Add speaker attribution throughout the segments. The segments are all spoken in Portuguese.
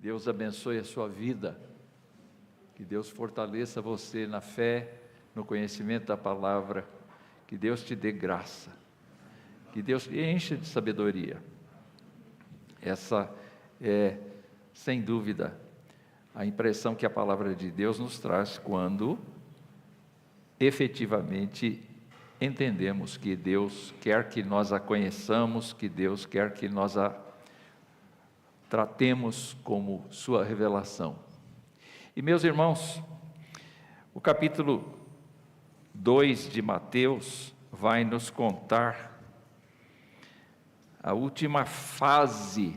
Speaker 1: Deus abençoe a sua vida, que Deus fortaleça você na fé, no conhecimento da palavra, que Deus te dê graça, que Deus te encha de sabedoria. Essa é, sem dúvida, a impressão que a palavra de Deus nos traz quando efetivamente entendemos que Deus quer que nós a conheçamos, que Deus quer que nós a tratemos como sua revelação. E meus irmãos, o capítulo 2 de Mateus vai nos contar a última fase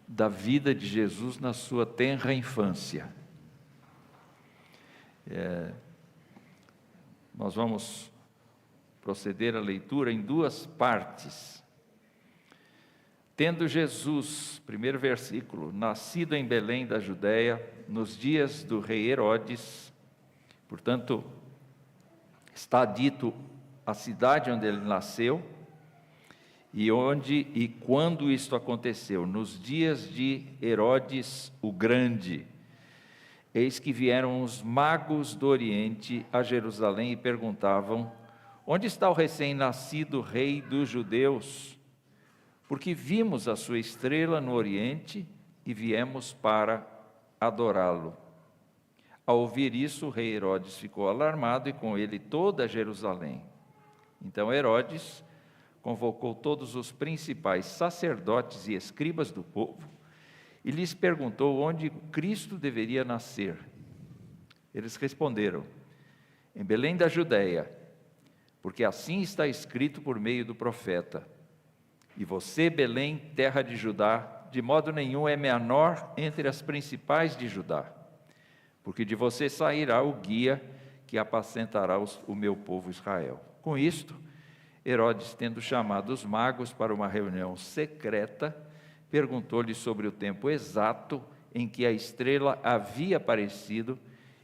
Speaker 1: da vida de Jesus na sua tenra infância. Nós vamos proceder à leitura em duas partes. Tendo Jesus, primeiro versículo, nascido em Belém da Judéia, nos dias do rei Herodes, portanto, está dito a cidade onde ele nasceu, e onde e quando isto aconteceu, nos dias de Herodes o Grande. Eis que vieram os magos do Oriente a Jerusalém e perguntavam: onde está o recém-nascido rei dos judeus? Porque vimos a sua estrela no Oriente e viemos para adorá-lo. Ao ouvir isso, o rei Herodes ficou alarmado e com ele toda Jerusalém. Então Herodes convocou todos os principais sacerdotes e escribas do povo e lhes perguntou onde Cristo deveria nascer. Eles responderam: em Belém da Judéia, porque assim está escrito por meio do profeta: e você, Belém, terra de Judá, de modo nenhum é menor entre as principais de Judá, porque de você sairá o guia que apacentará o meu povo Israel. Com isto, Herodes, tendo chamado os magos para uma reunião secreta, perguntou-lhes sobre o tempo exato em que a estrela havia aparecido,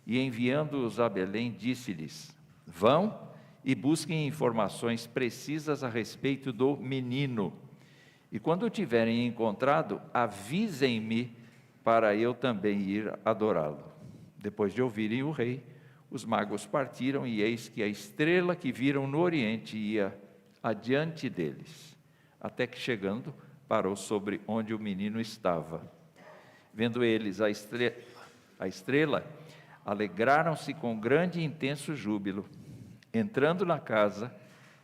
Speaker 1: e enviando-os a Belém, disse-lhes: vão e busquem informações precisas a respeito do menino, e quando o tiverem encontrado, avisem-me para eu também ir adorá-lo. Depois de ouvirem o rei, os magos partiram, e eis que a estrela que viram no Oriente ia adiante deles, até que chegando, parou sobre onde o menino estava. Vendo eles a estrela, alegraram-se com grande e intenso júbilo. Entrando na casa,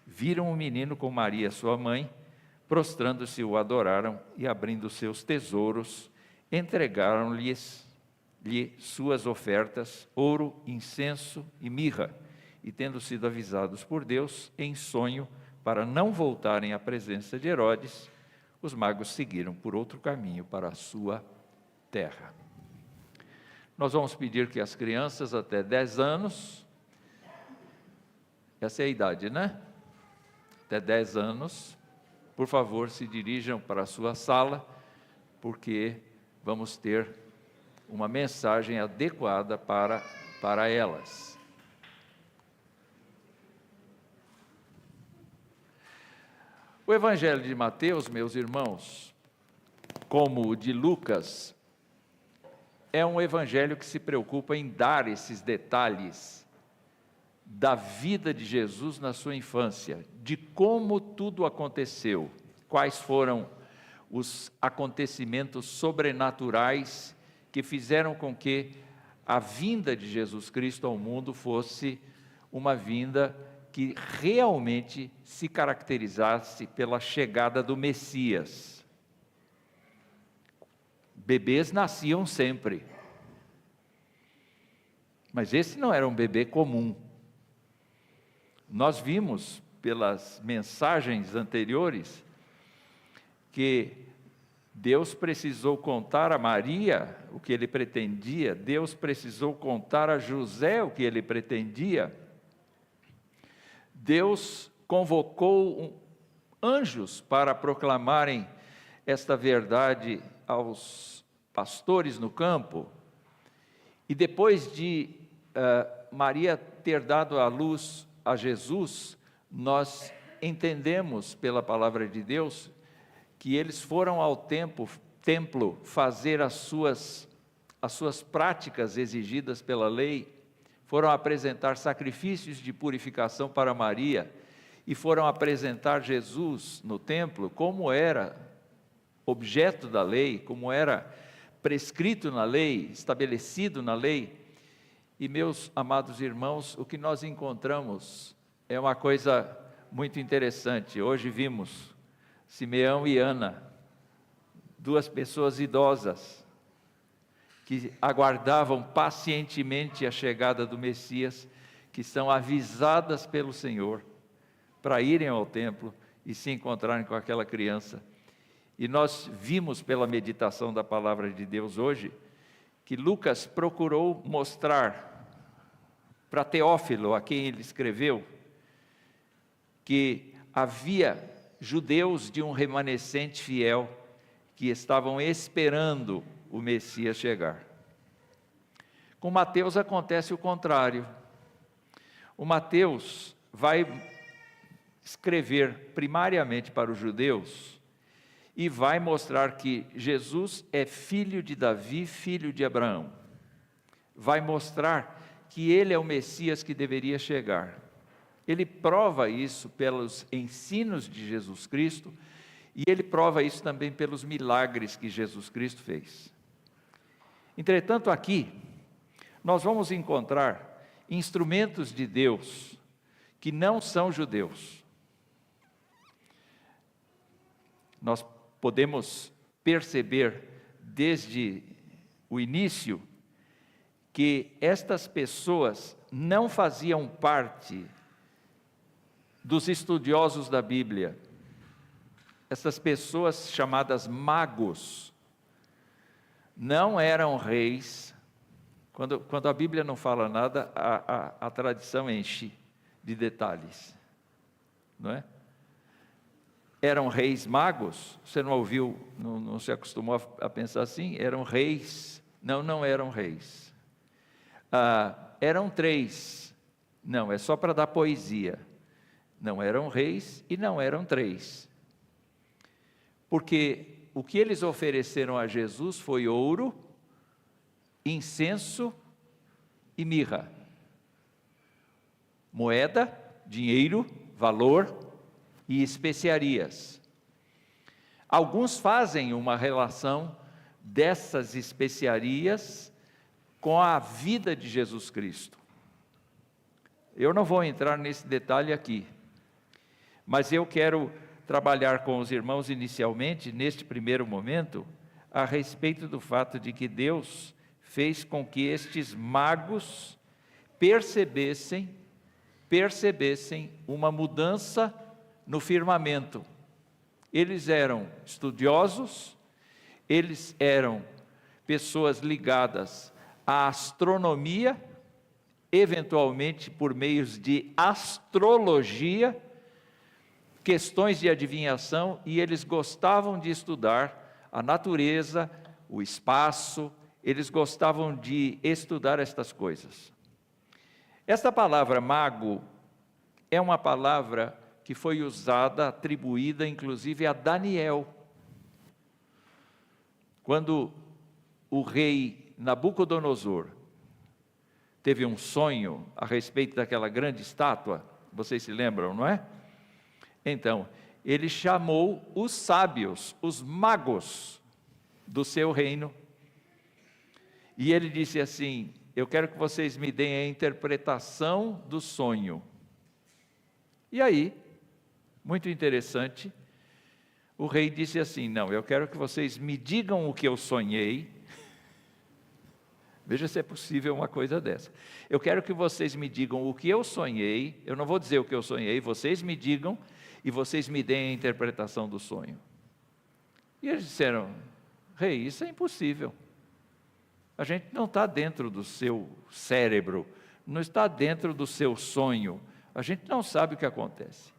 Speaker 1: viram o menino com Maria, sua mãe, prostrando-se o adoraram e, abrindo seus tesouros, entregaram-lhe suas ofertas, ouro, incenso e mirra, e tendo sido avisados por Deus em sonho para não voltarem à presença de Herodes, os magos seguiram por outro caminho para a sua terra. Nós vamos pedir que as crianças até 10 anos, essa é a idade, né? Até 10 anos, por favor, se dirijam para a sua sala, porque vamos ter uma mensagem adequada para elas. O Evangelho de Mateus, meus irmãos, como o de Lucas, é um evangelho que se preocupa em dar esses detalhes da vida de Jesus na sua infância, de como tudo aconteceu, quais foram os acontecimentos sobrenaturais que fizeram com que a vinda de Jesus Cristo ao mundo fosse uma vinda que realmente se caracterizasse pela chegada do Messias. Bebês nasciam sempre, mas esse não era um bebê comum. Nós vimos pelas mensagens anteriores que Deus precisou contar a Maria o que ele pretendia, Deus precisou contar a José o que ele pretendia. Deus convocou anjos para proclamarem esta verdade aos pastores no campo. E depois de Maria ter dado à luz a Jesus, nós entendemos pela palavra de Deus que eles foram ao templo templo fazer as suas práticas exigidas pela lei, foram apresentar sacrifícios de purificação para Maria e foram apresentar Jesus no templo como era objeto da lei, como era prescrito na lei, estabelecido na lei. E meus amados irmãos, o que nós encontramos é uma coisa muito interessante. Hoje vimos Simeão e Ana, duas pessoas idosas, que aguardavam pacientemente a chegada do Messias, que são avisadas pelo Senhor para irem ao templo e se encontrarem com aquela criança. E nós vimos pela meditação da palavra de Deus hoje, que Lucas procurou mostrar para Teófilo, a quem ele escreveu, que havia judeus de um remanescente fiel que estavam esperando o Messias chegar. Com Mateus acontece o contrário. O Mateus vai escrever primariamente para os judeus e vai mostrar que Jesus é filho de Davi, filho de Abraão. Vai mostrar que ele é o Messias que deveria chegar. Ele prova isso pelos ensinos de Jesus Cristo e ele prova isso também pelos milagres que Jesus Cristo fez. Entretanto, aqui, nós vamos encontrar instrumentos de Deus que não são judeus. Nós podemos perceber desde o início que estas pessoas não faziam parte dos estudiosos da Bíblia. Essas pessoas chamadas magos não eram reis. Quando a Bíblia não fala nada, a tradição enche de detalhes, não é? Eram reis magos? Você não ouviu, não se acostumou a pensar assim? Eram reis? Não eram reis. Eram 3. Não, é só para dar poesia. Não eram reis e não eram 3. Porque o que eles ofereceram a Jesus foi ouro, incenso e mirra. Moeda, dinheiro, valor e especiarias. Alguns fazem uma relação dessas especiarias com a vida de Jesus Cristo. Eu não vou entrar nesse detalhe aqui, mas eu quero trabalhar com os irmãos inicialmente, neste primeiro momento, a respeito do fato de que Deus fez com que estes magos percebessem uma mudança no firmamento. Eles eram estudiosos, eles eram pessoas ligadas à astronomia, eventualmente por meios de astrologia, questões de adivinhação, e eles gostavam de estudar a natureza, o espaço, eles gostavam de estudar estas coisas. Esta palavra mago é uma palavra que foi usada, atribuída inclusive a Daniel. Quando o rei Nabucodonosor teve um sonho a respeito daquela grande estátua, vocês se lembram, não é? Então, ele chamou os sábios, os magos do seu reino, e ele disse assim: eu quero que vocês me deem a interpretação do sonho. E aí, muito interessante, o rei disse assim: não, eu quero que vocês me digam o que eu sonhei. Veja se é possível uma coisa dessa. Eu quero que vocês me digam o que eu sonhei, eu não vou dizer o que eu sonhei, vocês me digam e vocês me deem a interpretação do sonho. E eles disseram: rei, isso é impossível. A gente não está dentro do seu cérebro, não está dentro do seu sonho, a gente não sabe o que acontece.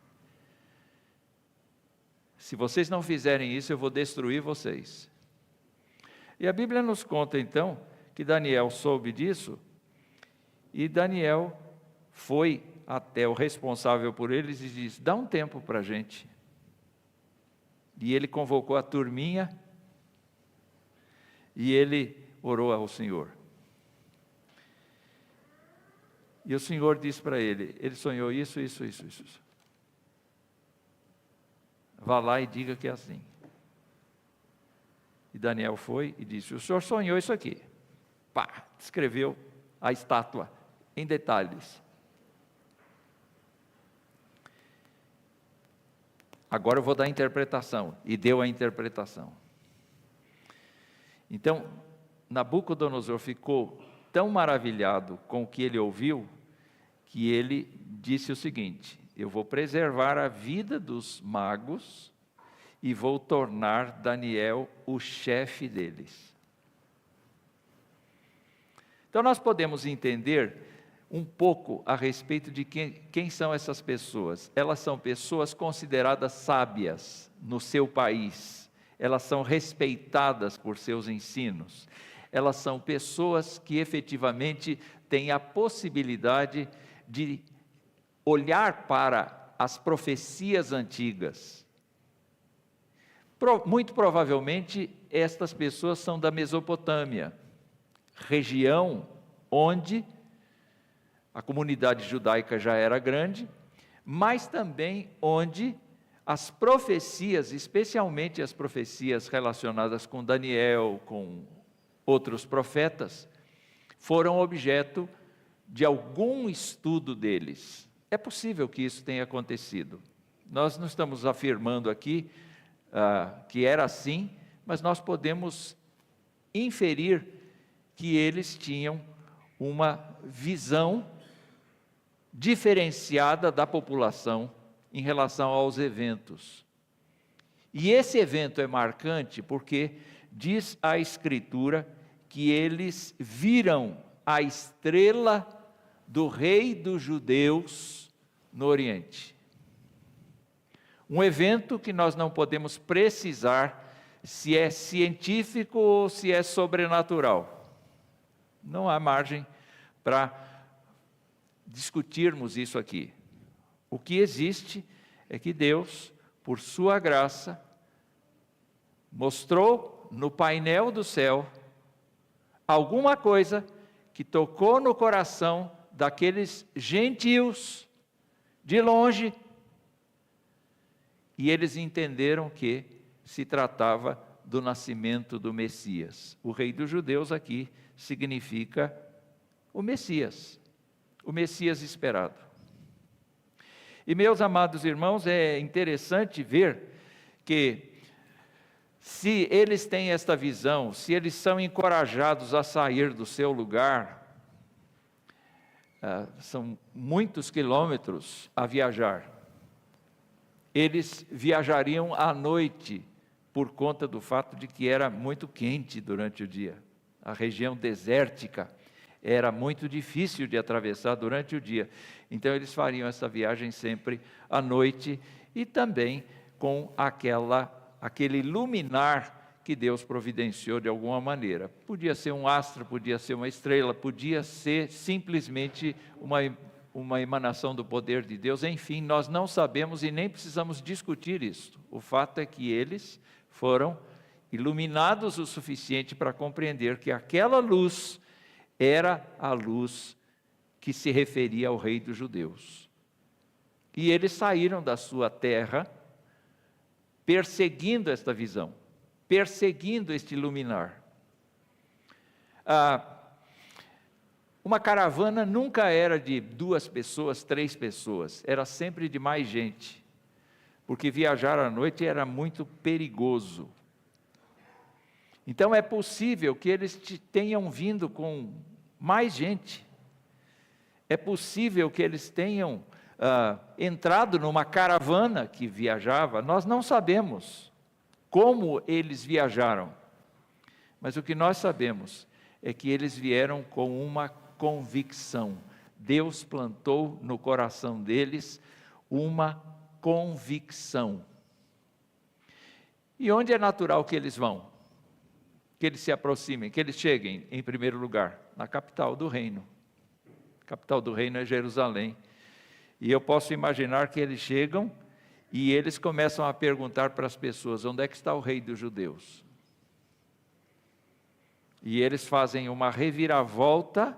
Speaker 1: Se vocês não fizerem isso, eu vou destruir vocês. E a Bíblia nos conta então que Daniel soube disso, e Daniel foi até o responsável por eles e disse: dá um tempo para a gente. E ele convocou a turminha E ele orou ao Senhor. E o Senhor disse para ele sonhou isso. Vá lá e diga que é assim. E Daniel foi e disse, o senhor sonhou isso aqui. Pá, descreveu a estátua em detalhes. Agora eu vou dar a interpretação. E deu a interpretação. Então, Nabucodonosor ficou tão maravilhado com o que ele ouviu, que ele disse o seguinte, eu vou preservar a vida dos magos e vou tornar Daniel o chefe deles. Então nós podemos entender um pouco a respeito de quem são essas pessoas. Elas são pessoas consideradas sábias no seu país, elas são respeitadas por seus ensinos, elas são pessoas que efetivamente têm a possibilidade de olhar para as profecias antigas. Muito provavelmente, estas pessoas são da Mesopotâmia, região onde a comunidade judaica já era grande, mas também onde as profecias, especialmente as profecias relacionadas com Daniel, com outros profetas, foram objeto de algum estudo deles. É possível que isso tenha acontecido. Nós não estamos afirmando aqui que era assim, mas nós podemos inferir que eles tinham uma visão diferenciada da população em relação aos eventos. E esse evento é marcante porque diz a Escritura que eles viram a estrela do rei dos judeus no Oriente. Um evento que nós não podemos precisar se é científico ou se é sobrenatural. Não há margem para discutirmos isso aqui. O que existe é que Deus, por sua graça, mostrou no painel do céu alguma coisa que tocou no coração daqueles gentios de longe, e eles entenderam que se tratava do nascimento do Messias. O rei dos judeus aqui significa o Messias esperado. E meus amados irmãos, é interessante ver que se eles têm esta visão, se eles são encorajados a sair do seu lugar, são muitos quilômetros a viajar. Eles viajariam à noite, por conta do fato de que era muito quente durante o dia. A região desértica era muito difícil de atravessar durante o dia. Então eles fariam essa viagem sempre à noite e também com aquele luminar que Deus providenciou de alguma maneira. Podia ser um astro, podia ser uma estrela, podia ser simplesmente uma emanação do poder de Deus. Enfim, nós não sabemos e nem precisamos discutir isso. O fato é que eles foram iluminados o suficiente para compreender que aquela luz era a luz que se referia ao rei dos judeus. E eles saíram da sua terra perseguindo esta visão, perseguindo este luminar. Uma caravana nunca era de 2 pessoas, 3 pessoas, era sempre de mais gente, porque viajar à noite era muito perigoso. Então é possível que eles tenham vindo com mais gente, é possível que eles tenham entrado numa caravana que viajava. Nós não sabemos como eles viajaram, mas o que nós sabemos é que eles vieram com uma convicção. Deus plantou no coração deles uma convicção. E onde é natural que eles vão? Que eles se aproximem, que eles cheguem em primeiro lugar, na capital do reino. A capital do reino é Jerusalém. E eu posso imaginar que eles chegam e eles começam a perguntar para as pessoas: onde é que está o rei dos judeus? E eles fazem uma reviravolta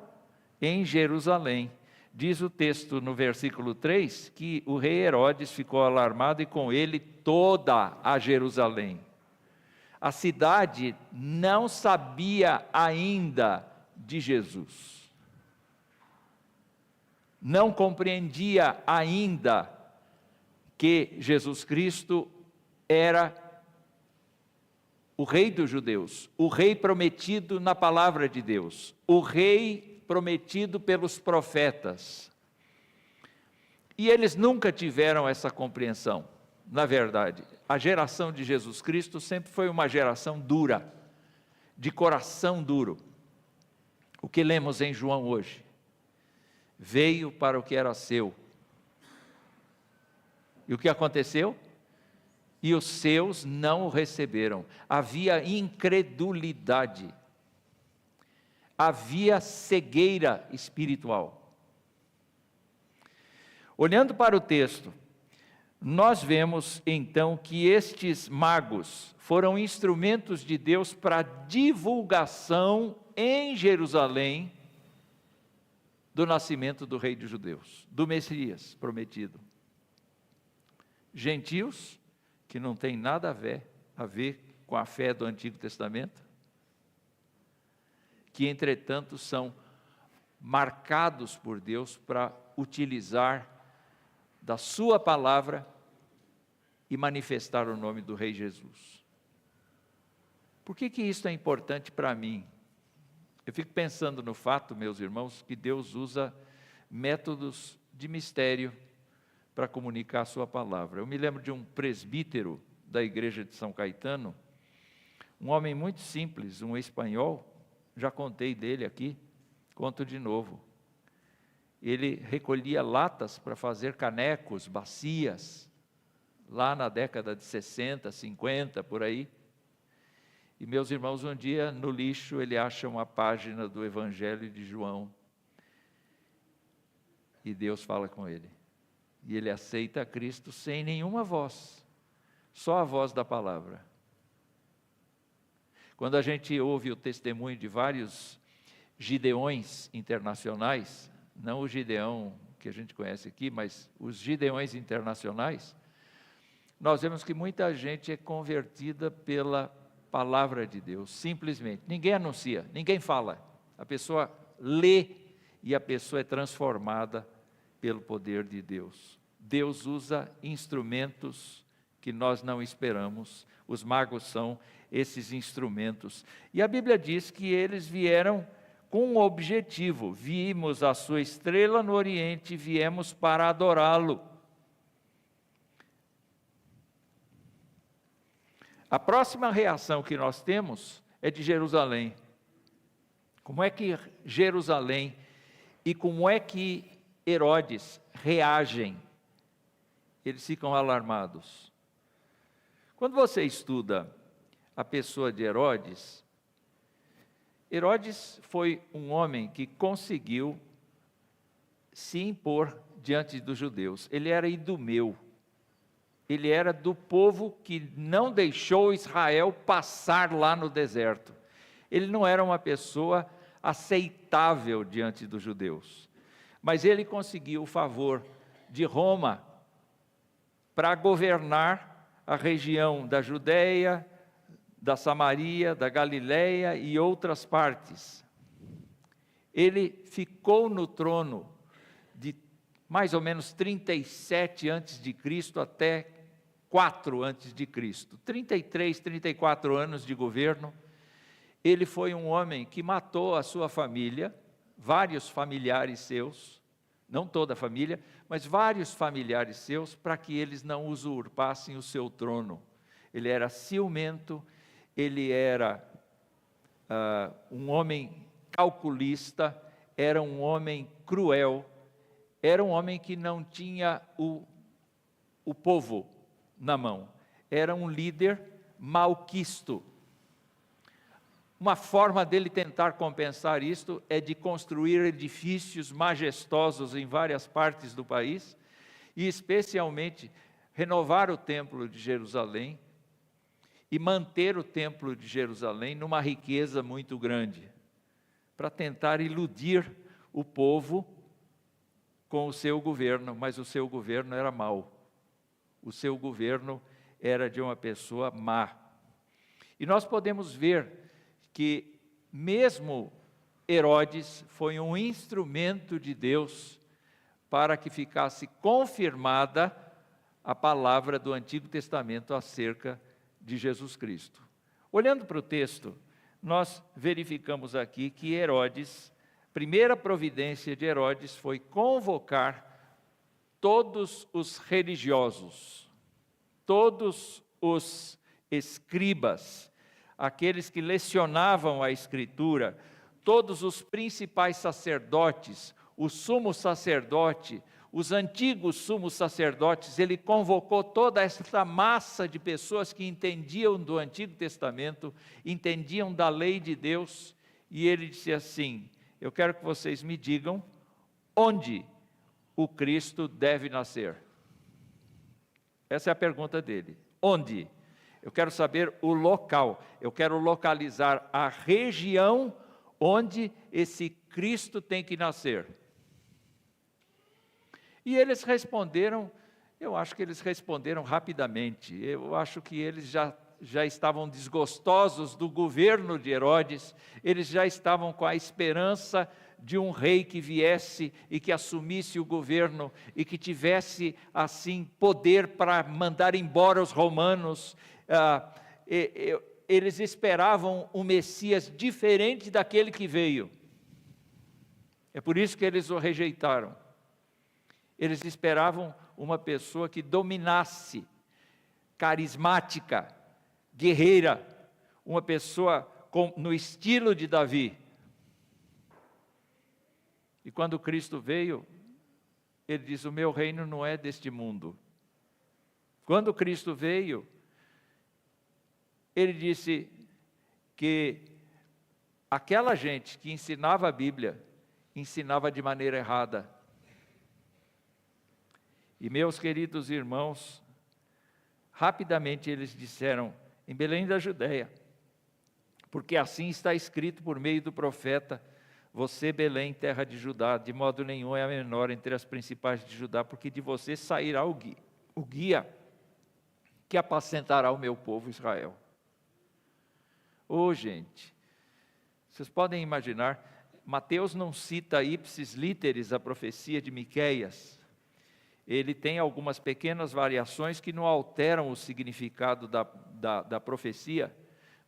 Speaker 1: em Jerusalém. Diz o texto no versículo 3 que o rei Herodes ficou alarmado e com ele toda a Jerusalém. A cidade não sabia ainda de Jesus. Não compreendia ainda que Jesus Cristo era o rei dos judeus, o rei prometido na palavra de Deus, o rei prometido pelos profetas. E eles nunca tiveram essa compreensão. Na verdade, a geração de Jesus Cristo sempre foi uma geração dura, de coração duro. O que lemos em João hoje? Veio para o que era seu. E o que aconteceu? E os seus não o receberam. Havia incredulidade. Havia cegueira espiritual. Olhando para o texto, nós vemos então que estes magos foram instrumentos de Deus para divulgação em Jerusalém do nascimento do rei dos judeus, do Messias prometido. Gentios, que não tem nada a ver com a fé do Antigo Testamento, que entretanto são marcados por Deus para utilizar da sua palavra e manifestar o nome do Rei Jesus. Por que isso é importante para mim? Eu fico pensando no fato, meus irmãos, que Deus usa métodos de mistério para comunicar a sua palavra. Eu me lembro de um presbítero da igreja de São Caetano, um homem muito simples, um espanhol, já contei dele aqui, conto de novo. Ele recolhia latas para fazer canecos, bacias, lá na década de 60, 50, por aí. E meus irmãos, um dia no lixo ele acha uma página do Evangelho de João. E Deus fala com ele. E ele aceita Cristo sem nenhuma voz, só a voz da palavra. Quando a gente ouve o testemunho de vários Gideões internacionais, não o Gideão que a gente conhece aqui, mas os Gideões internacionais, nós vemos que muita gente é convertida pela palavra de Deus, simplesmente. Ninguém anuncia, ninguém fala. A pessoa lê e a pessoa é transformada pelo poder de Deus. Deus usa instrumentos que nós não esperamos. Os magos são esses instrumentos. E a Bíblia diz que eles vieram com um objetivo. Vimos a sua estrela no Oriente, viemos para adorá-lo. A próxima reação que nós temos é de Jerusalém. Como é que Jerusalém e como é que Herodes reagem? Eles ficam alarmados. Quando você estuda a pessoa de Herodes, Herodes foi um homem que conseguiu se impor diante dos judeus. Ele era idumeu. Ele era do povo que não deixou Israel passar lá no deserto. Ele não era uma pessoa aceitável diante dos judeus. Mas ele conseguiu o favor de Roma para governar a região da Judéia, da Samaria, da Galileia e outras partes. Ele ficou no trono de mais ou menos 37 a.C. até 4 a.C., 33, 34 anos de governo. Ele foi um homem que matou a sua família, vários familiares seus, não toda a família, mas vários familiares seus, para que eles não usurpassem o seu trono. Ele era ciumento, ele era um homem calculista, era um homem cruel, era um homem que não tinha o povo na mão, era um líder malquisto. Uma forma dele tentar compensar isto é de construir edifícios majestosos em várias partes do país, e especialmente renovar o templo de Jerusalém, e manter o templo de Jerusalém numa riqueza muito grande, para tentar iludir o povo com o seu governo, mas o seu governo era mau. O seu governo era de uma pessoa má. E nós podemos ver que mesmo Herodes foi um instrumento de Deus para que ficasse confirmada a palavra do Antigo Testamento acerca de Jesus Cristo. Olhando para o texto, nós verificamos aqui que Herodes, primeira providência de Herodes foi convocar todos os religiosos, todos os escribas, aqueles que lecionavam a Escritura, todos os principais sacerdotes, o sumo sacerdote, os antigos sumos sacerdotes, ele convocou toda essa massa de pessoas que entendiam do Antigo Testamento, entendiam da lei de Deus, e ele disse assim: eu quero que vocês me digam onde o Cristo deve nascer. Essa é a pergunta dele. Onde? Eu quero saber o local, eu quero localizar a região onde esse Cristo tem que nascer. E eles responderam, eu acho que eles responderam rapidamente, eu acho que eles já estavam desgostosos do governo de Herodes, eles já estavam com a esperança de um rei que viesse e que assumisse o governo e que tivesse, assim, poder para mandar embora os romanos. Eles esperavam um Messias diferente daquele que veio. É por isso que eles o rejeitaram. Eles esperavam uma pessoa que dominasse, carismática, guerreira, uma pessoa no estilo de Davi. E quando Cristo veio, ele diz: o meu reino não é deste mundo. Quando Cristo veio, ele disse que aquela gente que ensinava a Bíblia, ensinava de maneira errada. E meus queridos irmãos, rapidamente eles disseram: em Belém da Judeia, porque assim está escrito por meio do profeta: você, Belém, terra de Judá, de modo nenhum é a menor entre as principais de Judá, porque de você sairá o guia que apacentará o meu povo Israel. Gente, vocês podem imaginar, Mateus não cita ipsis literis a profecia de Miqueias. Ele tem algumas pequenas variações que não alteram o significado da profecia,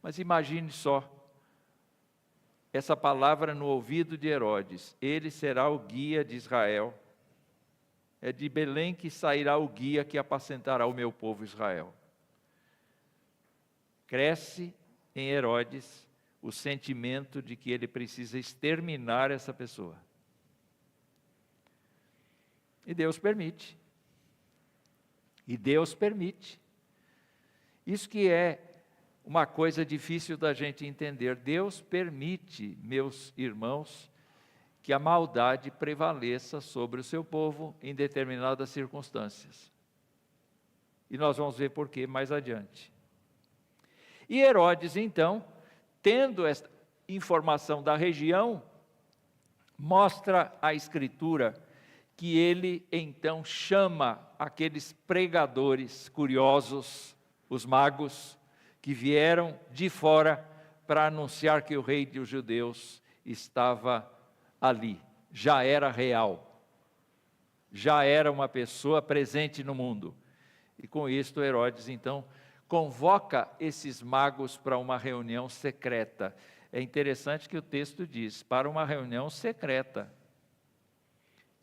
Speaker 1: mas imagine só, essa palavra no ouvido de Herodes: ele será o guia de Israel, é de Belém que sairá o guia que apacentará o meu povo Israel. Cresce em Herodes o sentimento de que ele precisa exterminar essa pessoa. E Deus permite. E Deus permite. Isso que é uma coisa difícil da gente entender. Deus permite, meus irmãos, que a maldade prevaleça sobre o seu povo em determinadas circunstâncias. E nós vamos ver por quê mais adiante. E Herodes, então, tendo esta informação da região, mostra a Escritura que ele então chama aqueles pregadores curiosos, os magos, que vieram de fora para anunciar que o rei dos judeus estava ali, já era real, já era uma pessoa presente no mundo. E com isto Herodes então convoca esses magos para uma reunião secreta. É interessante que o texto diz, para uma reunião secreta.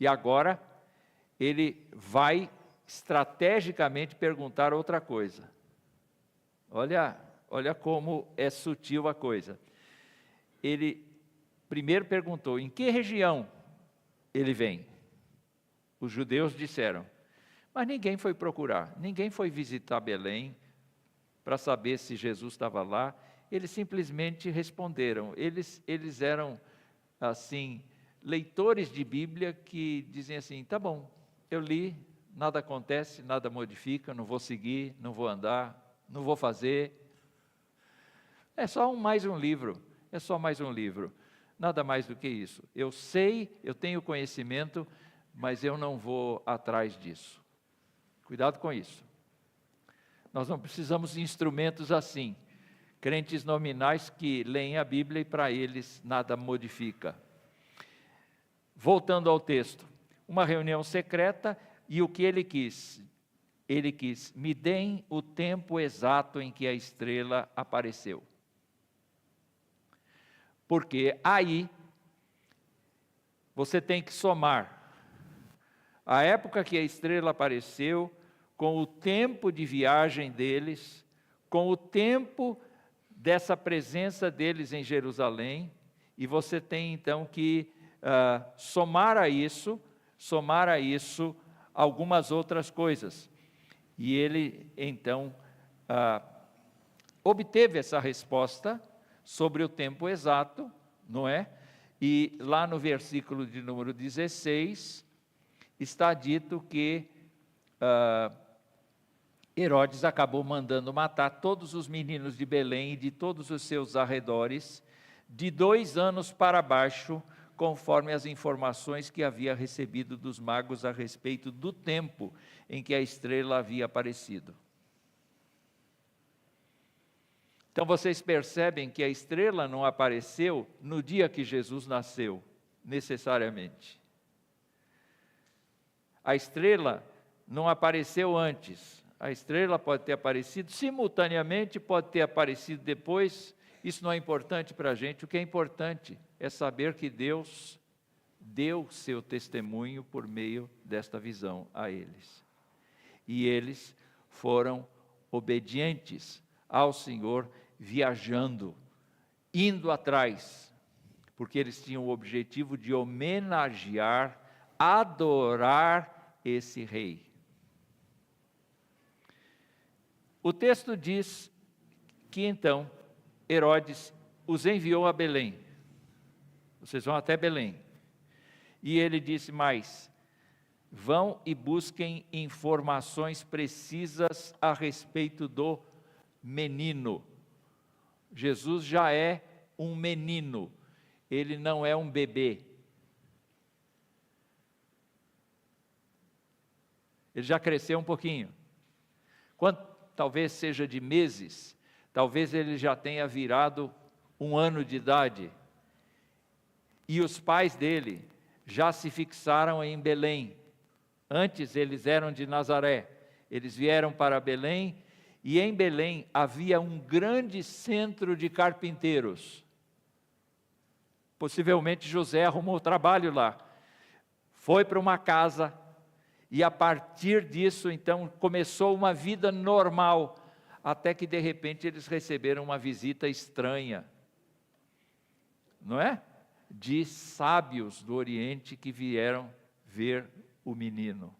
Speaker 1: E agora, ele vai estrategicamente perguntar outra coisa. Olha como é sutil a coisa. Ele primeiro perguntou: em que região ele vem? Os judeus disseram, mas ninguém foi procurar, ninguém foi visitar Belém para saber se Jesus estava lá. Eles simplesmente responderam. Eles eram, assim, leitores de Bíblia que dizem assim: tá bom, eu li, nada acontece, nada modifica, não vou seguir, não vou andar, não vou fazer. É só mais um livro, é só mais um livro. Nada mais do que isso. Eu sei, eu tenho conhecimento, mas eu não vou atrás disso. Cuidado com isso. Nós não precisamos de instrumentos assim. Crentes nominais que leem a Bíblia e para eles nada modifica. Voltando ao texto. Uma reunião secreta e o que ele quis? Ele quis, me deem o tempo exato em que a estrela apareceu. Porque aí você tem que somar a época que a estrela apareceu com o tempo de viagem deles, com o tempo dessa presença deles em Jerusalém, e você tem então que somar a isso algumas outras coisas. E ele então obteve essa resposta sobre o tempo exato, não é? E lá no versículo de número 16, está dito que Herodes acabou mandando matar todos os meninos de Belém e de todos os seus arredores, de 2 anos para baixo, conforme as informações que havia recebido dos magos a respeito do tempo em que a estrela havia aparecido. Então vocês percebem que a estrela não apareceu no dia que Jesus nasceu, necessariamente. A estrela não apareceu antes. A estrela pode ter aparecido simultaneamente, pode ter aparecido depois. Isso não é importante para a gente. O que é importante é saber que Deus deu seu testemunho por meio desta visão a eles. E eles foram obedientes ao Senhor, viajando, indo atrás, porque eles tinham o objetivo de homenagear, adorar esse rei. O texto diz que então Herodes os enviou a Belém. Vocês vão até Belém. E ele disse mais: vão e busquem informações precisas a respeito do menino. Jesus já é um menino, ele não é um bebê. Ele já cresceu um pouquinho. Talvez seja de meses, talvez ele já tenha virado 1 ano de idade. E os pais dele já se fixaram em Belém. Antes eles eram de Nazaré, eles vieram para Belém, e em Belém havia um grande centro de carpinteiros. Possivelmente José arrumou trabalho lá, foi para uma casa, e a partir disso então começou uma vida normal, até que de repente eles receberam uma visita estranha, não é? De sábios do Oriente que vieram ver o menino.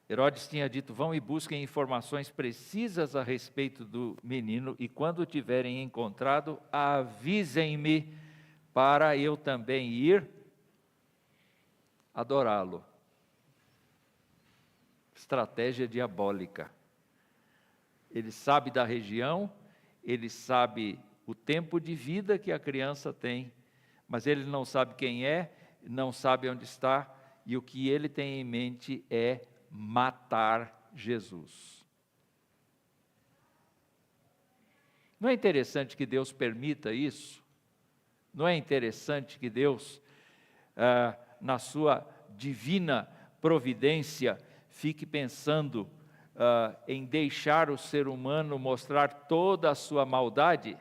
Speaker 1: Herodes tinha dito: vão e busquem informações precisas a respeito do menino, e quando o tiverem encontrado, avisem-me, para eu também ir adorá-lo. Estratégia diabólica. Ele sabe da região, ele sabe o tempo de vida que a criança tem, mas ele não sabe quem é, não sabe onde está, e o que ele tem em mente é matar Jesus. Não é interessante que Deus permita isso? Não é interessante que Deus, na sua divina providência, fique pensando em deixar o ser humano mostrar toda a sua maldade?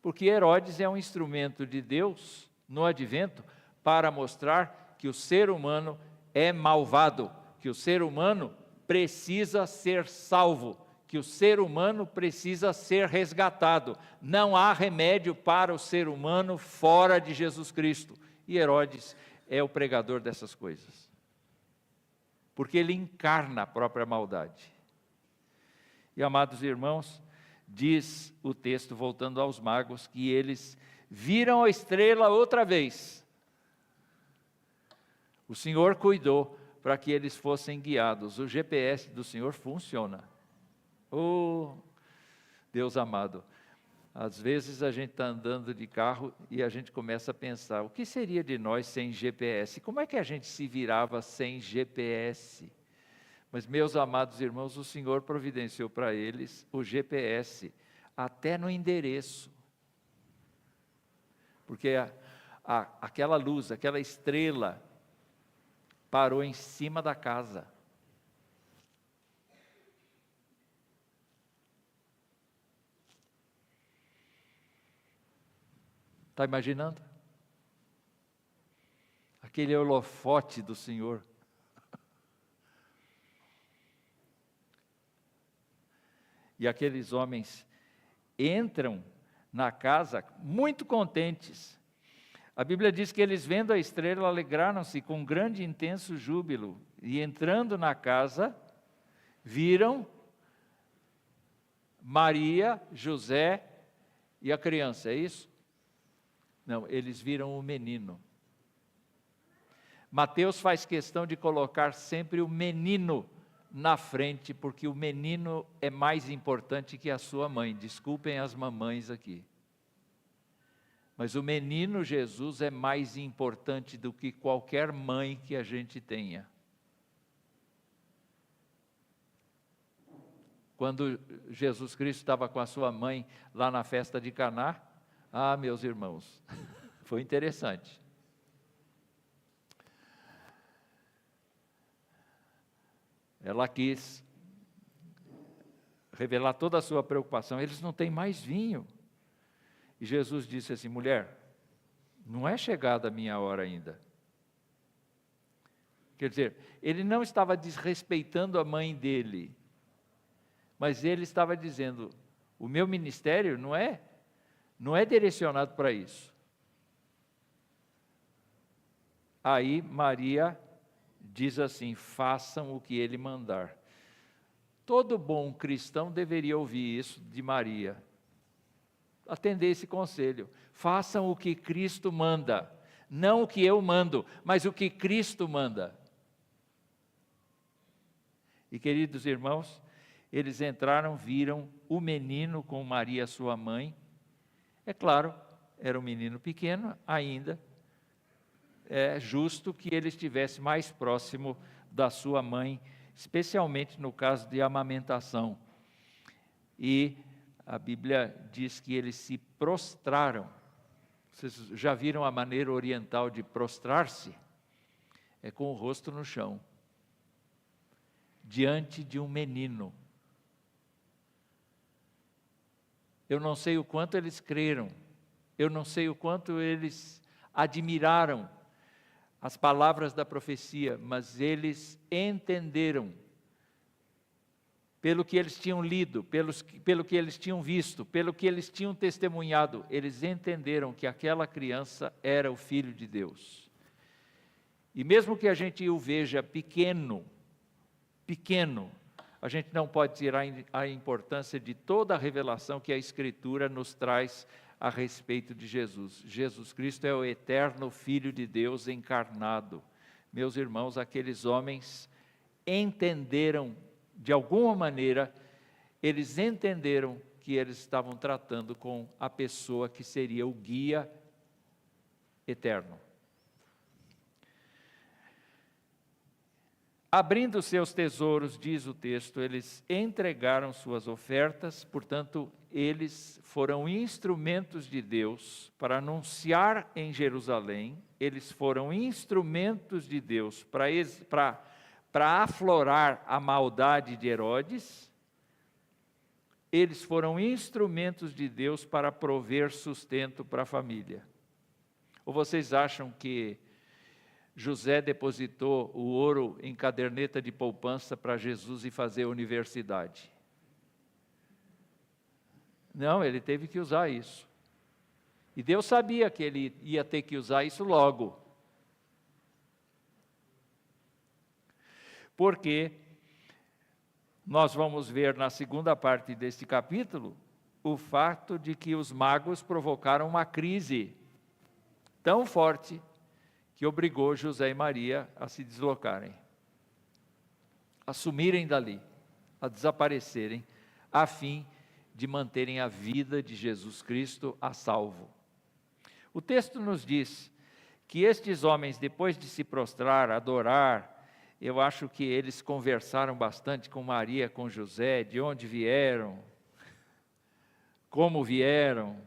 Speaker 1: Porque Herodes é um instrumento de Deus no advento para mostrar que o ser humano é malvado, que o ser humano precisa ser salvo, que o ser humano precisa ser resgatado. Não há remédio para o ser humano fora de Jesus Cristo. E Herodes é o pregador dessas coisas, porque ele encarna a própria maldade. E, amados irmãos, diz o texto, voltando aos magos, que eles viram a estrela outra vez. O Senhor cuidou para que eles fossem guiados. O GPS do Senhor funciona. Oh, Deus amado, às vezes a gente está andando de carro e a gente começa a pensar, o que seria de nós sem GPS? Como é que a gente se virava sem GPS? Mas, meus amados irmãos, o Senhor providenciou para eles o GPS, até no endereço. Porque aquela luz, aquela estrela, parou em cima da casa. Está imaginando? Aquele holofote do Senhor. E aqueles homens entram na casa muito contentes. A Bíblia diz que eles, vendo a estrela, alegraram-se com grande e intenso júbilo. E entrando na casa, viram Maria, José e a criança, é isso? Não, eles viram o menino. Mateus faz questão de colocar sempre o menino na frente, porque o menino é mais importante que a sua mãe. Desculpem as mamães aqui. Mas o menino Jesus é mais importante do que qualquer mãe que a gente tenha. Quando Jesus Cristo estava com a sua mãe lá na festa de Caná, meus irmãos, foi interessante. Ela quis revelar toda a sua preocupação. Eles não têm mais vinho. E Jesus disse assim, mulher, não é chegada a minha hora ainda. Quer dizer, ele não estava desrespeitando a mãe dele, mas ele estava dizendo, o meu ministério não é direcionado para isso. Aí Maria diz assim, façam o que ele mandar. Todo bom cristão deveria ouvir isso de Maria. Atender esse conselho. Façam o que Cristo manda. Não o que eu mando, mas o que Cristo manda. E queridos irmãos, eles entraram, viram o menino com Maria, sua mãe. É claro, era um menino pequeno ainda. É justo que ele estivesse mais próximo da sua mãe, especialmente no caso de amamentação. E a Bíblia diz que eles se prostraram. Vocês já viram a maneira oriental de prostrar-se? É com o rosto no chão, diante de um menino. Eu não sei o quanto eles creram, eu não sei o quanto eles admiraram as palavras da profecia, mas eles entenderam, pelo que eles tinham lido, pelo que eles tinham visto, pelo que eles tinham testemunhado, eles entenderam que aquela criança era o Filho de Deus. E mesmo que a gente o veja pequeno, a gente não pode tirar a importância de toda a revelação que a Escritura nos traz a respeito de Jesus. Jesus Cristo é o eterno Filho de Deus encarnado. Meus irmãos, aqueles homens entenderam, de alguma maneira, eles entenderam que eles estavam tratando com a pessoa que seria o guia eterno. Abrindo seus tesouros, diz o texto, eles entregaram suas ofertas, portanto, eles foram instrumentos de Deus para anunciar em Jerusalém, eles foram instrumentos de Deus para aflorar a maldade de Herodes, eles foram instrumentos de Deus para prover sustento para a família. Ou vocês acham que José depositou o ouro em caderneta de poupança para Jesus ir fazer a universidade? Não, ele teve que usar isso. E Deus sabia que ele ia ter que usar isso logo. Porque nós vamos ver na segunda parte deste capítulo o fato de que os magos provocaram uma crise tão forte que obrigou José e Maria a se deslocarem, a sumirem dali, a desaparecerem, a fim de manterem a vida de Jesus Cristo a salvo. O texto nos diz que estes homens, depois de se prostrar, adorar, eu acho que eles conversaram bastante com Maria, com José, de onde vieram, como vieram,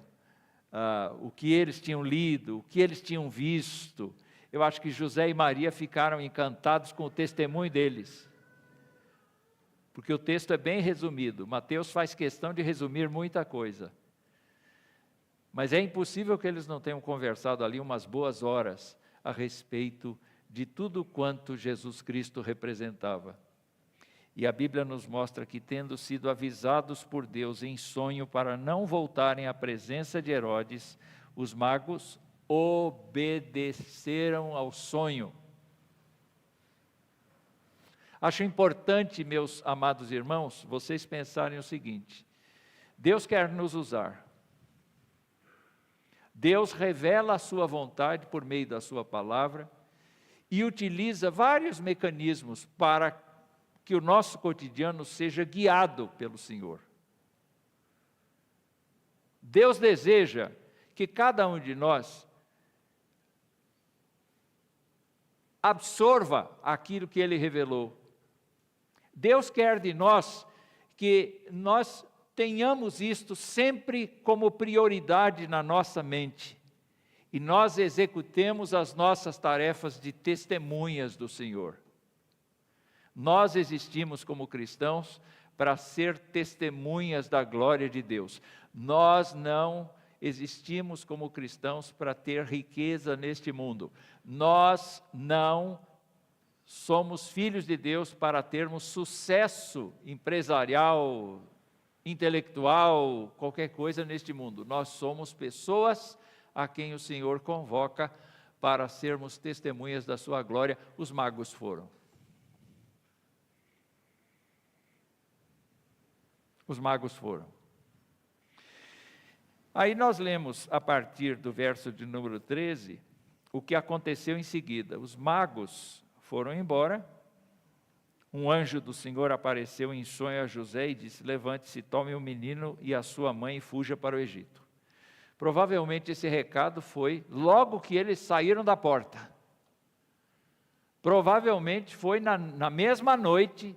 Speaker 1: o que eles tinham lido, o que eles tinham visto. Eu acho que José e Maria ficaram encantados com o testemunho deles, porque o texto é bem resumido. Mateus faz questão de resumir muita coisa, mas é impossível que eles não tenham conversado ali umas boas horas a respeito de tudo quanto Jesus Cristo representava. E a Bíblia nos mostra que, tendo sido avisados por Deus em sonho para não voltarem à presença de Herodes, os magos obedeceram ao sonho. Acho importante, meus amados irmãos, vocês pensarem o seguinte: Deus quer nos usar. Deus revela a sua vontade por meio da sua palavra e utiliza vários mecanismos para que o nosso cotidiano seja guiado pelo Senhor. Deus deseja que cada um de nós absorva aquilo que Ele revelou. Deus quer de nós que nós tenhamos isto sempre como prioridade na nossa mente e nós executemos as nossas tarefas de testemunhas do Senhor. Nós existimos como cristãos para ser testemunhas da glória de Deus. Nós não existimos como cristãos para ter riqueza neste mundo. Nós não somos filhos de Deus para termos sucesso empresarial, intelectual, qualquer coisa neste mundo. Nós somos pessoas a quem o Senhor convoca para sermos testemunhas da sua glória. Os magos foram. Os magos foram. Aí nós lemos a partir do verso de número 13, o que aconteceu em seguida. Os magos foram embora, um anjo do Senhor apareceu em sonho a José e disse: levante-se, tome o menino e a sua mãe e fuja para o Egito. Provavelmente esse recado foi logo que eles saíram da porta. Provavelmente foi na mesma noite,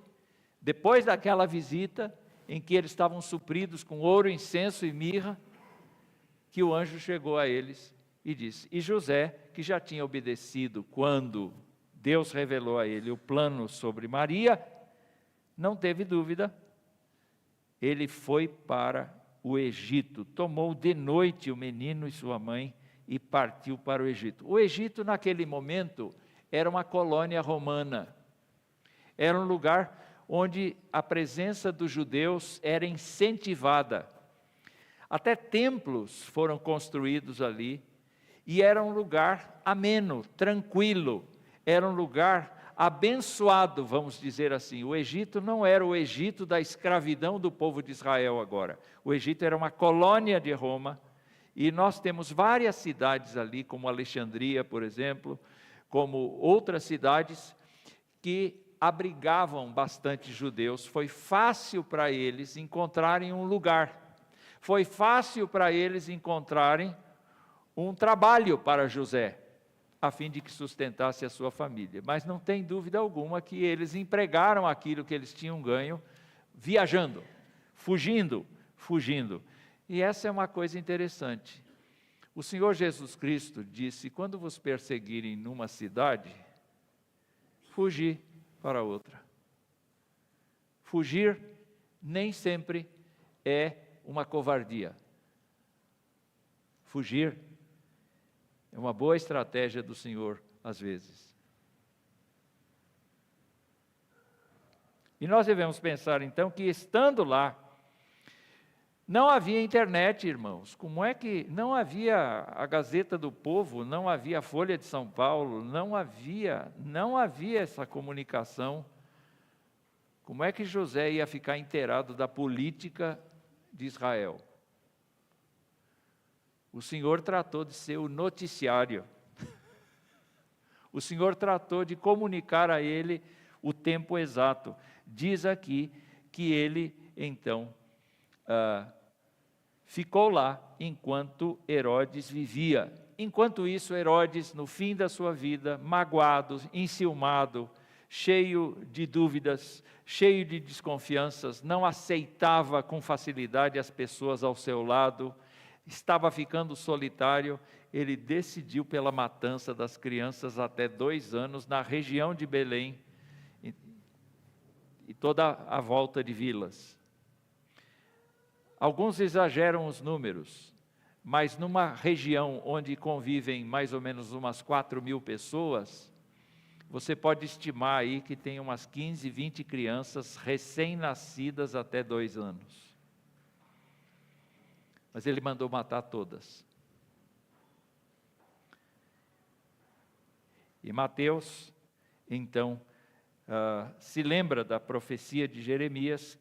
Speaker 1: depois daquela visita, em que eles estavam supridos com ouro, incenso e mirra, que o anjo chegou a eles e disse. E José, que já tinha obedecido quando Deus revelou a ele o plano sobre Maria, não teve dúvida, ele foi para o Egito, tomou de noite o menino e sua mãe e partiu para o Egito. O Egito, naquele momento, era uma colônia romana, era um lugar onde a presença dos judeus era incentivada. Até templos foram construídos ali, e era um lugar ameno, tranquilo, era um lugar abençoado, vamos dizer assim. O Egito não era o Egito da escravidão do povo de Israel agora. O Egito era uma colônia de Roma, e nós temos várias cidades ali, como Alexandria, por exemplo, como outras cidades que abrigavam bastante judeus. Foi fácil para eles encontrarem um lugar, foi fácil para eles encontrarem um trabalho para José, a fim de que sustentasse a sua família. Mas não tem dúvida alguma que eles empregaram aquilo que eles tinham ganho, viajando, fugindo. E essa é uma coisa interessante. O Senhor Jesus Cristo disse: quando vos perseguirem numa cidade, fugir para outra. Fugir nem sempre é uma covardia. Fugir é uma boa estratégia do Senhor, às vezes. E nós devemos pensar, então, que estando lá, não havia internet, irmãos. Como é que não havia a Gazeta do Povo, não havia a Folha de São Paulo, não havia essa comunicação? Como é que José ia ficar inteirado da política de Israel? O Senhor tratou de ser o noticiário. o Senhor tratou de comunicar a ele o tempo exato. Diz aqui que ele, então, ficou lá enquanto Herodes vivia. Enquanto isso, Herodes, no fim da sua vida, magoado, enciumado, cheio de dúvidas, cheio de desconfianças, não aceitava com facilidade as pessoas ao seu lado, estava ficando solitário. Ele decidiu pela matança das crianças até 2 anos na região de Belém e toda a volta de vilas. Alguns exageram os números, mas numa região onde convivem mais ou menos umas 4.000 pessoas, você pode estimar aí que tem umas 15, 20 crianças recém-nascidas até 2 anos. Mas ele mandou matar todas. E Mateus, então, se lembra da profecia de Jeremias.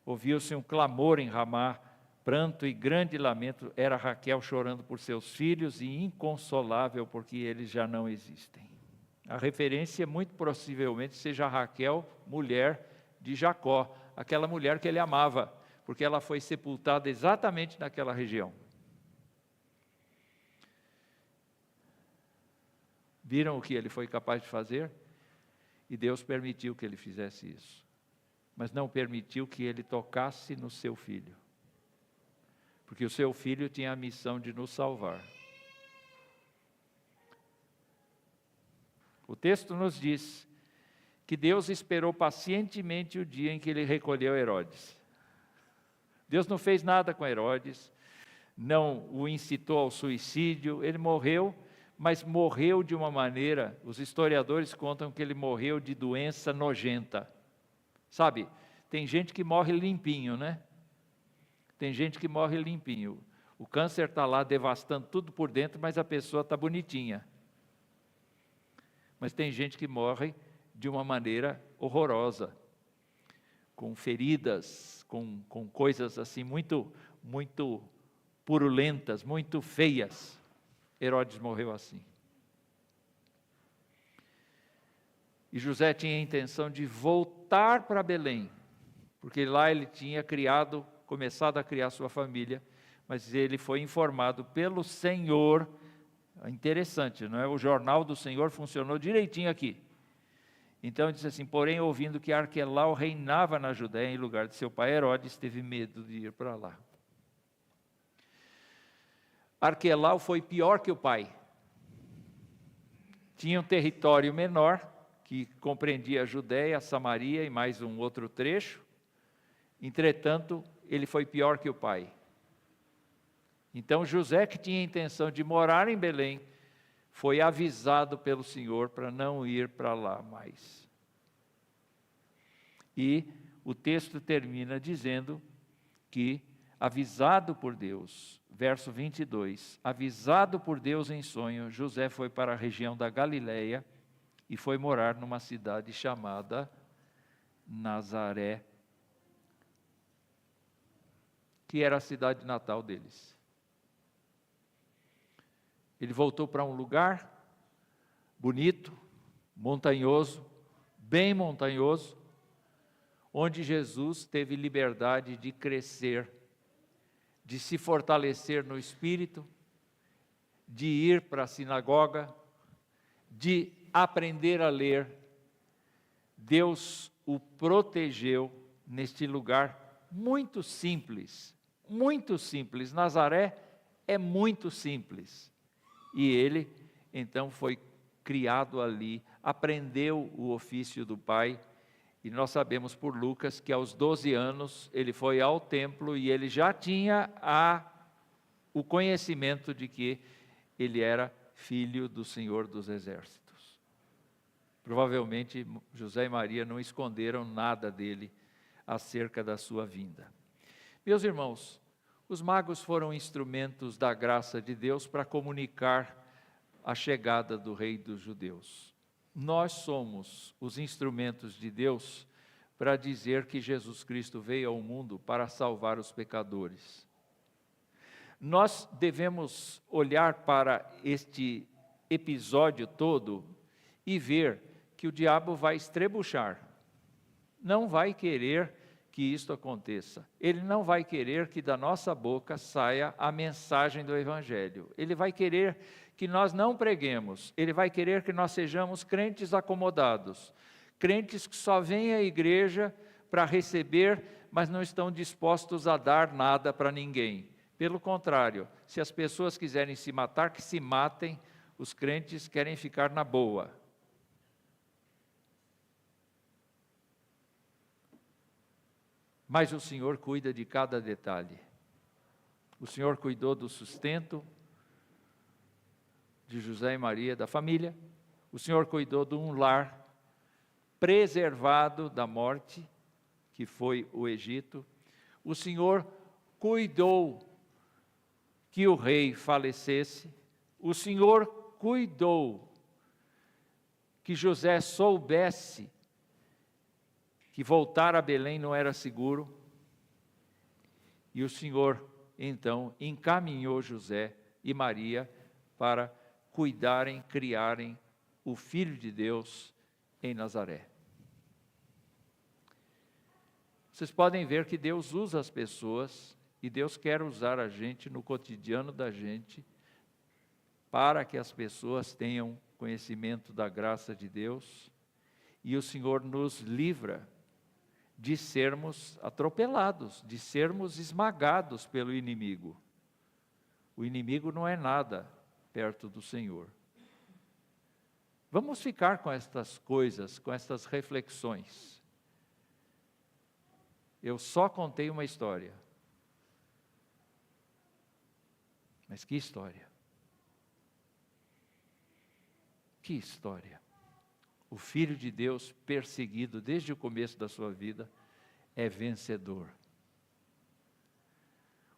Speaker 1: Ouviu-se um clamor em Ramá, pranto e grande lamento. Era Raquel chorando por seus filhos e inconsolável porque eles já não existem. A referência muito possivelmente seja Raquel, mulher de Jacó, aquela mulher que ele amava, porque ela foi sepultada exatamente naquela região. Viram o que ele foi capaz de fazer? E Deus permitiu que ele fizesse isso. Mas não permitiu que ele tocasse no seu filho. Porque o seu filho tinha a missão de nos salvar. O texto nos diz que Deus esperou pacientemente o dia em que ele recolheu Herodes. Deus não fez nada com Herodes, não o incitou ao suicídio, ele morreu, mas morreu de uma maneira, os historiadores contam que ele morreu de doença nojenta. Sabe, tem gente que morre limpinho, né? Tem gente que morre limpinho. O câncer está lá devastando tudo por dentro, mas a pessoa está bonitinha. Mas tem gente que morre de uma maneira horrorosa, com feridas, com coisas assim muito purulentas, muito feias. Herodes morreu assim. E José tinha a intenção de voltar para Belém, porque lá ele tinha começado a criar sua família, mas ele foi informado pelo Senhor. Interessante, não é? O jornal do Senhor funcionou direitinho aqui. Então ele disse assim: porém, ouvindo que Arquelau reinava na Judéia em lugar de seu pai Herodes, teve medo de ir para lá. Arquelau foi pior que o pai. Tinha um território menor, que compreendia a Judéia, a Samaria e mais um outro trecho. Entretanto, ele foi pior que o pai. Então José, que tinha a intenção de morar em Belém, foi avisado pelo Senhor para não ir para lá mais. E o texto termina dizendo que, avisado por Deus, verso 22, avisado por Deus em sonho, José foi para a região da Galileia e foi morar numa cidade chamada Nazaré, que era a cidade natal deles. Ele voltou para um lugar bonito, montanhoso, bem montanhoso, onde Jesus teve liberdade de crescer, de se fortalecer no espírito, de ir para a sinagoga, de aprender a ler. Deus o protegeu neste lugar muito simples, muito simples. Nazaré é muito simples. E ele, então, foi criado ali, aprendeu o ofício do pai, e nós sabemos por Lucas que aos 12 anos ele foi ao templo e ele já tinha o conhecimento de que ele era filho do Senhor dos Exércitos. Provavelmente José e Maria não esconderam nada dele acerca da sua vinda. Meus irmãos, os magos foram instrumentos da graça de Deus para comunicar a chegada do Rei dos Judeus. Nós somos os instrumentos de Deus para dizer que Jesus Cristo veio ao mundo para salvar os pecadores. Nós devemos olhar para este episódio todo e ver que o diabo vai estrebuchar. Não vai querer que isto aconteça. Ele não vai querer que da nossa boca saia a mensagem do Evangelho. Ele vai querer que nós não preguemos. Ele vai querer que nós sejamos crentes acomodados. Crentes que só vêm à igreja para receber, mas não estão dispostos a dar nada para ninguém. Pelo contrário, se as pessoas quiserem se matar, que se matem, os crentes querem ficar na boa. Mas o Senhor cuida de cada detalhe. O Senhor cuidou do sustento de José e Maria, da família. O Senhor cuidou de um lar preservado da morte, que foi o Egito. O Senhor cuidou que o rei falecesse. O Senhor cuidou que José soubesse que voltar a Belém não era seguro. E o Senhor, então, encaminhou José e Maria para cuidarem, criarem o Filho de Deus em Nazaré. Vocês podem ver que Deus usa as pessoas e Deus quer usar a gente no cotidiano da gente para que as pessoas tenham conhecimento da graça de Deus e o Senhor nos livra de sermos atropelados, de sermos esmagados pelo inimigo. O inimigo não é nada perto do Senhor. Vamos ficar com estas coisas, com estas reflexões. Eu só contei uma história. Mas que história? Que história! O Filho de Deus, perseguido desde o começo da sua vida, é vencedor.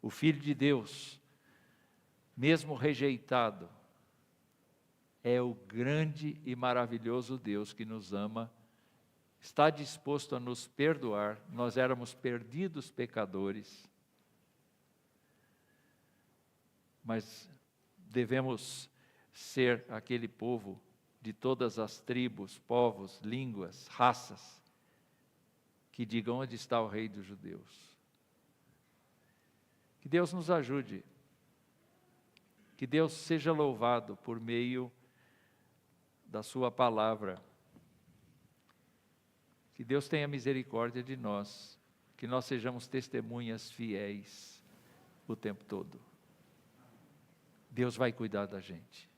Speaker 1: O Filho de Deus, mesmo rejeitado, é o grande e maravilhoso Deus que nos ama, está disposto a nos perdoar. Nós éramos perdidos pecadores, mas devemos ser aquele povo de todas as tribos, povos, línguas, raças, que digam: onde está o Rei dos Judeus? Que Deus nos ajude, que Deus seja louvado por meio da sua palavra, que Deus tenha misericórdia de nós, que nós sejamos testemunhas fiéis o tempo todo. Deus vai cuidar da gente.